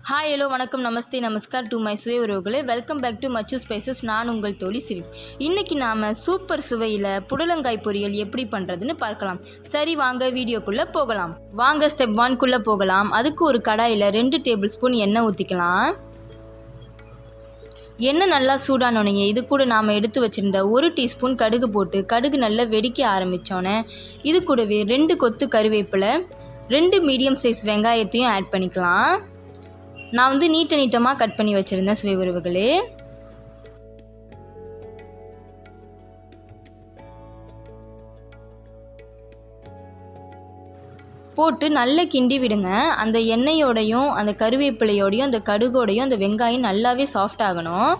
Hi hello வணக்கம் நமஸ்தே நமஸ்கார் to my சுவை உறவுகளே. Welcome back to Machu spices. நான் உங்கள் தோழி சிரி. இன்றைக்கி நாம் சூப்பர் சுவையில் புடலங்காய் பொரியல் எப்படி பண்ணுறதுன்னு பார்க்கலாம். சரி வாங்க வீடியோக்குள்ளே போகலாம். வாங்க ஸ்டெப் 1 போகலாம். அதுக்கு ஒரு கடாயில் 2 டேபிள் ஸ்பூன் எண்ணெய் ஊற்றிக்கலாம். எண்ணெய் நல்லா சூடானோடனே இது கூட நாம் எடுத்து வச்சுருந்த 1 டீஸ்பூன் கடுகு போட்டு கடுகு நல்லா வெடிக்க ஆரம்பித்தோன்னே இது கூடவே 2 கொத்து கருவேப்பிலை, 2 மீடியம் சைஸ் வெங்காயத்தையும் ஆட் பண்ணிக்கலாம். நான் நீட்டமாக கட் பண்ணி வச்சுருந்தேன் சுவை உறவுகளே. போட்டு நல்லா கிண்டி விடுங்க. அந்த எண்ணெயோடையும் அந்த கருவேப்பிலையோடையும் அந்த கடுகோடையும் அந்த வெங்காயம் நல்லாவே சாஃப்ட் ஆகணும்.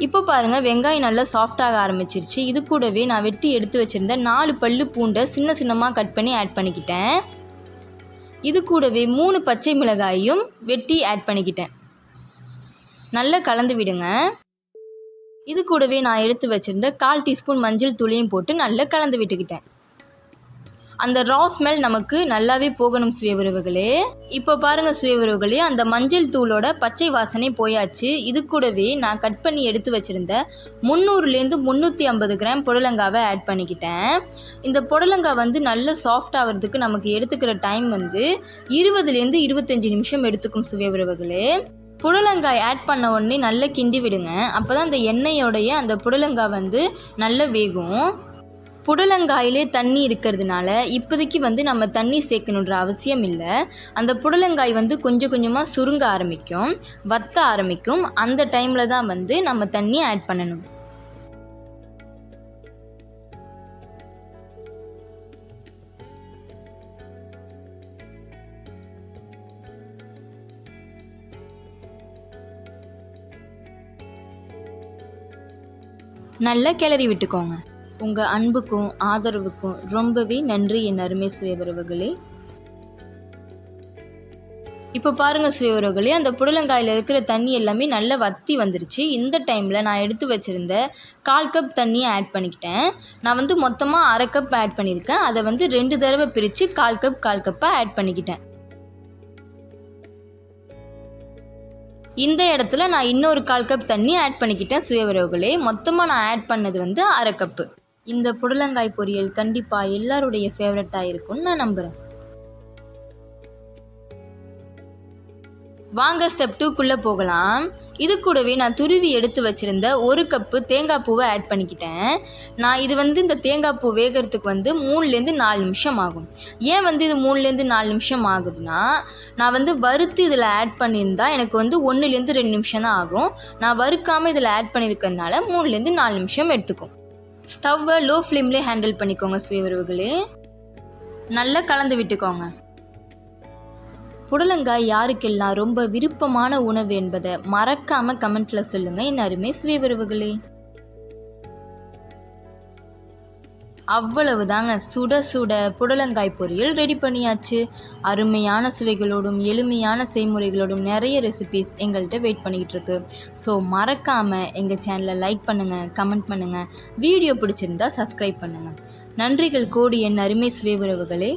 இப்போ பாருங்கள், வெங்காயம் நல்லா சாஃப்டாக ஆரம்பிச்சிருச்சு. இது கூடவே நான் வெட்டி எடுத்து வச்சுருந்த 4 பல்லு பூண்டை சின்னமாக கட் பண்ணி ஆட் பண்ணிக்கிட்டேன். இது கூடவே 3 பச்சை மிளகாயும் வெட்டி ஆட் பண்ணிக்கிட்டேன். நல்லா கலந்து விடுங்க. இது கூடவே நான் எடுத்து வச்சுருந்த 1/4 டீஸ்பூன் மஞ்சள் தூளையும் போட்டு நல்லா கலந்து விட்டுக்கிட்டேன். அந்த ரா ஸ்மெல் நமக்கு நல்லாவே போகணும் சுவை உறவுகளே. இப்போ பாருங்கள் சுவை உறவுகளே, அந்த மஞ்சள் தூளோட பச்சை வாசனை போயாச்சு. இது கூடவே நான் கட் பண்ணி எடுத்து வச்சுருந்த 300லேருந்து 350 கிராம் புடலங்காவை ஆட் பண்ணிக்கிட்டேன். இந்த புடலங்காய் நல்லா சாஃப்ட் ஆகிறதுக்கு நமக்கு எடுத்துக்கிற டைம் 20லேருந்து 25 நிமிஷம் எடுத்துக்கும் சுவை உறவுகளே. புடலங்காய் ஆட் பண்ண உடனே நல்லா கிண்டி விடுங்க. அப்போ தான் அந்த எண்ணெயோடைய அந்த புடலங்காய் நல்லா வேகும். புடலங்காயிலே தண்ணி இருக்கிறதுனால இப்போதைக்கு நம்ம தண்ணி சேர்க்கணுன்ற அவசியம் இல்லை. அந்த புடலங்காய் கொஞ்சம் கொஞ்சமாக சுருங்க ஆரம்பிக்கும், வத்த ஆரம்பிக்கும். அந்த டைமில் தான் நம்ம தண்ணி ஆட் பண்ணணும். நல்லா கிளறி விட்டுக்கோங்க. உங்கள் அன்புக்கும் ஆதரவுக்கும் ரொம்பவே நன்றி என் அருமை சுவை உறவுகளே. இப்போ பாருங்கள் சுவை உறவுகளே, அந்த புடலங்காயில் இருக்கிற தண்ணி எல்லாமே நல்லா வற்றி வந்துருச்சு. இந்த டைமில் நான் எடுத்து வச்சுருந்த 1/4 கப் தண்ணியை ஆட் பண்ணிக்கிட்டேன். நான் மொத்தமாக 1/2 கப் ஆட் பண்ணியிருக்கேன். அதை 2 தடவை பிரித்து 1/4 கப்பாக ஆட் பண்ணிக்கிட்டேன். இந்த இடத்துல நான் இன்னொரு 1/4 கப் தண்ணி ஆட் பண்ணிக்கிட்டேன் சுவை உறவுகளே. மொத்தமாக நான் ஆட் பண்ணது 1/2 கப்பு. இந்த புடலங்காய் பொரியல் கண்டிப்பாக எல்லாருடைய ஃபேவரட்டாக இருக்கும்னு நான் நம்புகிறேன். வாங்க ஸ்டெப் 2 போகலாம். இது கூடவே நான் துருவி எடுத்து வச்சுருந்த 1 கப்பு தேங்காய் பூவை ஆட் பண்ணிக்கிட்டேன். நான் இது இந்த தேங்காய் பூ வேகிறதுக்கு 3லேருந்து 4 நிமிஷம் ஆகும். ஏன் இது 3லேருந்து 4 நிமிஷம் ஆகுதுன்னா, நான் வறுத்து இதில் ஆட் பண்ணியிருந்தால் எனக்கு 1லேருந்து 2 நிமிஷம் தான் ஆகும். நான் வறுக்காமல் இதில் ஆட் பண்ணியிருக்கிறதுனால 3லேருந்து 4 நிமிஷம் எடுத்துக்கும். ஸ்டவ்வை லோ ஃப்ளேம்லேயே ஹேண்டில் பண்ணிக்கோங்க சுவை உறவுகளே. நல்லா கலந்து விட்டுக்கோங்க. புடலங்காய் யாருக்கெல்லாம் ரொம்ப விருப்பமான உணவு என்பதை மறக்காமல் கமெண்ட்டில் சொல்லுங்கள் என் அருமை சுவை உறவுகளே. அவ்வளவுதாங்க, சுட சுட புடலங்காய் பொரியல் ரெடி பண்ணியாச்சு. அருமையான சுவைகளோடும் எளிமையான செய்முறைகளோடும் நிறைய ரெசிபீஸ் எங்கள்கிட்ட வெயிட் பண்ணிக்கிட்டு இருக்கு. ஸோ மறக்காமல் எங்கள் சேனலை லைக் பண்ணுங்கள், கமெண்ட் பண்ணுங்கள், வீடியோ பிடிச்சிருந்தா சப்ஸ்கிரைப் பண்ணுங்கள். நன்றிகள் கோடி என் அருமை சுவை உறவுகளே.